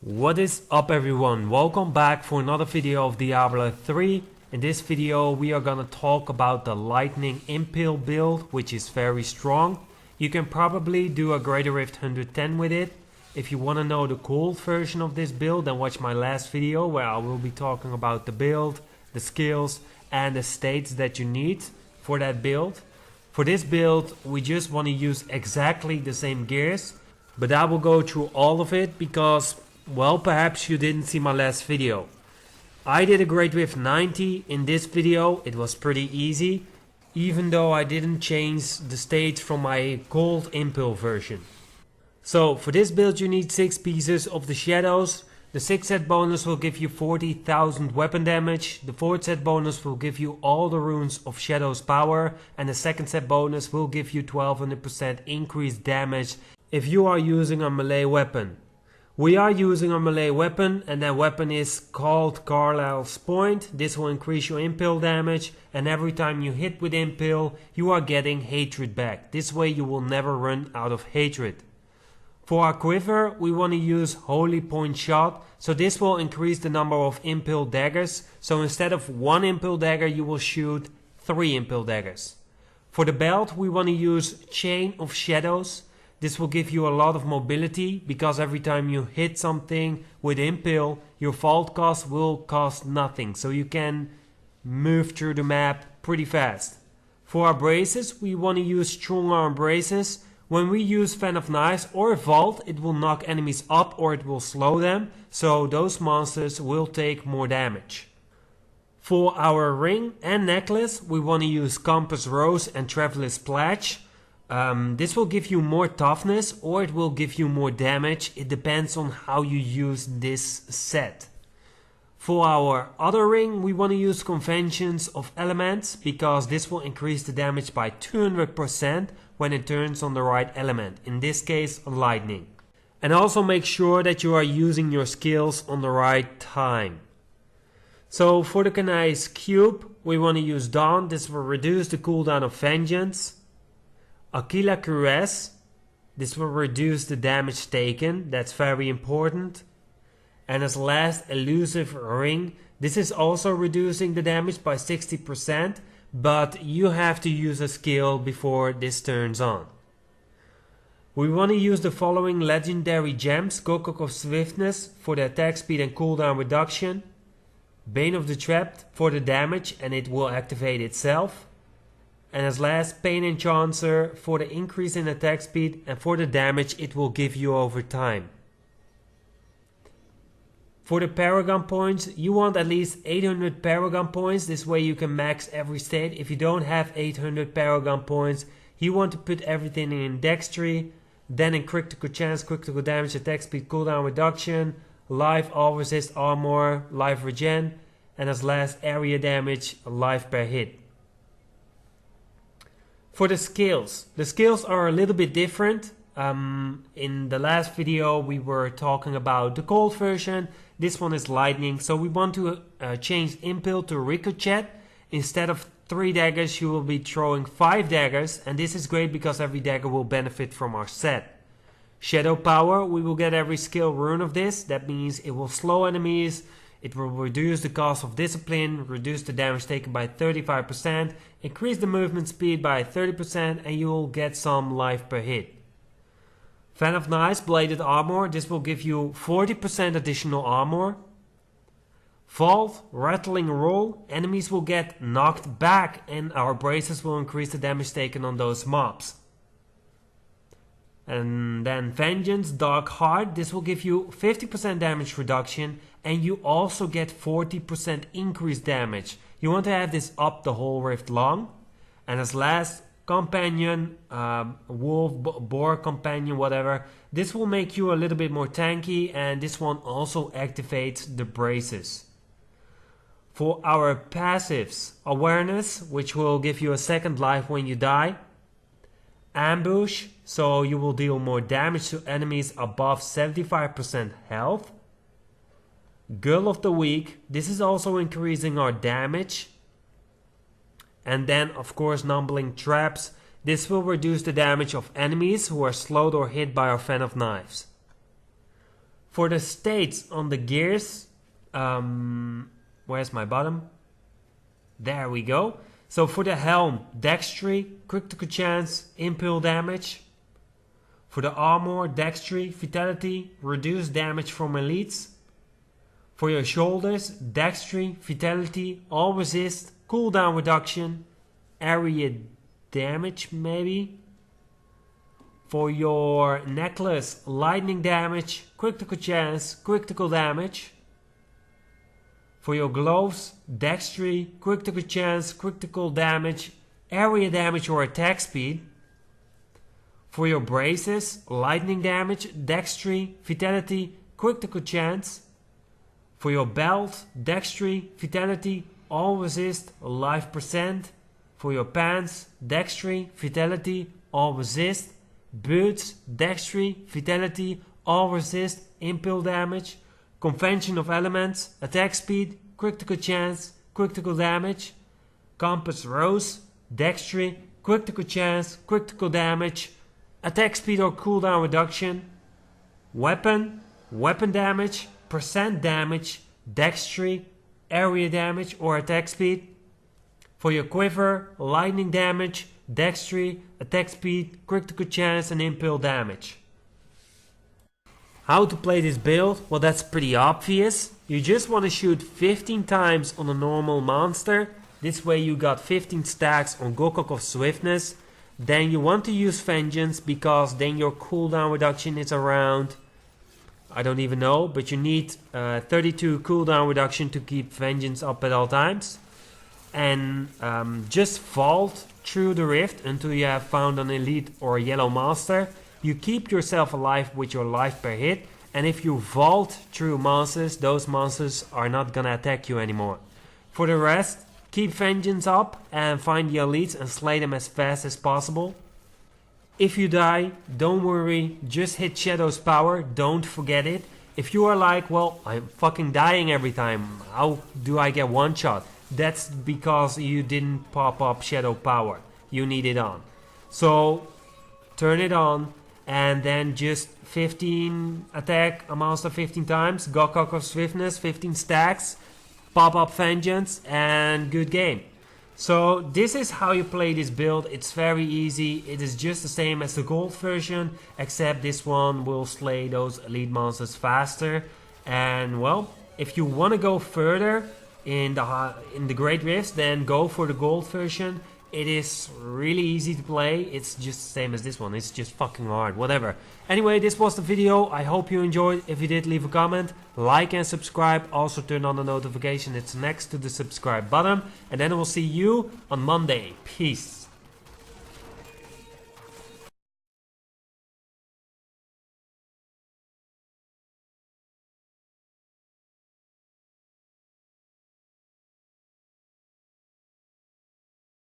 What is up everyone, welcome back for another video of Diablo 3. In this video we are gonna talk about the lightning impale build, which is very strong. You can probably do a Greater Rift 110 with it. If you want to know the cold version of this build, then watch my last video where I will be talking about the build, the skills and the states that you need for that build. For this build we just want to use exactly the same gears, but I will go through all of it because, well, perhaps you didn't see my last video. I did a Great Rift 90 in this video. It was pretty easy, even though I didn't change the stage from my cold impale version. So for this build you need 6 pieces of the shadows. The 6th set bonus will give you 40,000 weapon damage. The 4th set bonus will give you all the runes of shadows power. And the 2nd set bonus will give you 1200% increased damage if you are using a melee weapon. We are using a melee weapon, and that weapon is called Carlisle's Point. This will increase your impale damage, and every time you hit with impale you are getting hatred back. This way you will never run out of hatred. For our quiver we want to use Holy Point Shot, so this will increase the number of impale daggers. So instead of 1 impale dagger you will shoot 3 impale daggers. For the belt we want to use Chain of Shadows. This will give you a lot of mobility, because every time you hit something with impale your vault cost will cost nothing, so you can move through the map pretty fast. For our braces we want to use Strong Arm Braces. When we use Fan of Knives or Vault it will knock enemies up or it will slow them, so those monsters will take more damage. For our ring and necklace we want to use Compass Rose and Traveler's Pledge. This will give you more toughness or it will give you more damage. It depends on how you use this set. For our other ring we want to use Conventions of Elements, because this will increase the damage by 200% when it turns on the right element, in this case lightning. And also make sure that you are using your skills on the right time. So for the Kanai's cube we want to use Dawn. This will reduce the cooldown of Vengeance. Aquila Cuirass. This will reduce the damage taken, that's very important. And as last, Elusive Ring. This is also reducing the damage by 60%, but you have to use a skill before this turns on. We want to use the following legendary gems: Gokok of Swiftness for the attack speed and cooldown reduction, Bane of the Trapped for the damage and it will activate itself, and as last, Pain Enchanter for the increase in attack speed and for the damage it will give you over time. For the Paragon points, you want at least 800 Paragon points, this way you can max every state. If you don't have 800 Paragon points, you want to put everything in Dexterity, then in critical chance, critical damage, attack speed, cooldown reduction, life, all resist, armor, life regen, and as last, area damage, life per hit. For the skills are a little bit different. In the last video we were talking about the cold version. This one is lightning, so we want to change impale to ricochet. Instead of 3 daggers you will be throwing 5 daggers, and this is great because every dagger will benefit from our set. Shadow power, we will get every skill rune of this. That means it will slow enemies, it will reduce the cost of discipline, reduce the damage taken by 35%, increase the movement speed by 30%, and you will get some life per hit. Fan of Knives, Bladed Armor, this will give you 40% additional armor. Vault, Rattling Roll, enemies will get knocked back and our braces will increase the damage taken on those mobs. And then Vengeance, Dark Heart, this will give you 50% damage reduction and you also get 40% increased damage. You want to have this up the whole rift long. And as last, Companion, Wolf, Boar Companion, whatever. This will make you a little bit more tanky, and this one also activates the braces. For our passives, Awareness, which will give you a second life when you die. Ambush, so you will deal more damage to enemies above 75% health. Girl of the Week, this is also increasing our damage. And then of course Numbling Traps, this will reduce the damage of enemies who are slowed or hit by our Fan of Knives. For the states on the gears, where's my bottom? There we go. So for the helm, dexterity, critical chance, impale damage. For the armor, dexterity, vitality, reduced damage from elites. For your shoulders, dexterity, vitality, all resist, cooldown reduction, area damage maybe. For your necklace, lightning damage, critical chance, critical damage. For your gloves, dexterity, critical chance, critical damage, area damage or attack speed. For your braces, lightning damage, dexterity, vitality, critical chance. For your belt, dexterity, vitality, all resist, life percent. For your pants, dexterity, vitality, all resist. Boots, dexterity, vitality, all resist, impale damage. Convention of elements, attack speed, critical chance, critical damage. Compass rose, dexterity, critical chance, critical damage, attack speed or cooldown reduction. Weapon, weapon damage, percent damage, dexterity, area damage or attack speed. For your quiver, lightning damage, dexterity, attack speed, critical chance and impale damage. How to play this build? Well, that's pretty obvious. You just want to shoot 15 times on a normal monster. This way you got 15 stacks on Gokok of Swiftness. Then you want to use Vengeance because then your cooldown reduction is around, I don't even know, but you need 32 cooldown reduction to keep Vengeance up at all times. And just vault through the rift until you have found an elite or a yellow monster. You keep yourself alive with your life per hit, and if you vault through monsters, those monsters are not gonna attack you anymore. For the rest, keep Vengeance up and find the elites and slay them as fast as possible. If you die, don't worry, just hit Shadow's power, don't forget it. If you are like, well, I'm fucking dying every time, how do I get one shot? That's because you didn't pop up Shadow power, you need it on. So, turn it on. And then just 15 attack a monster 15 times, Gokok of Swiftness, 15 stacks, pop up Vengeance, and good game. So this is how you play this build. It's very easy. It is just the same as the gold version, except this one will slay those elite monsters faster. And well, if you want to go further in the Great Rifts, then go for the gold version. It is really easy to play. It's just the same as this one. It's just fucking hard. Whatever. Anyway, this was the video. I hope you enjoyed. If you did, leave a comment. Like and subscribe. Also turn on the notification. It's next to the subscribe button. And then I will see you on Monday. Peace.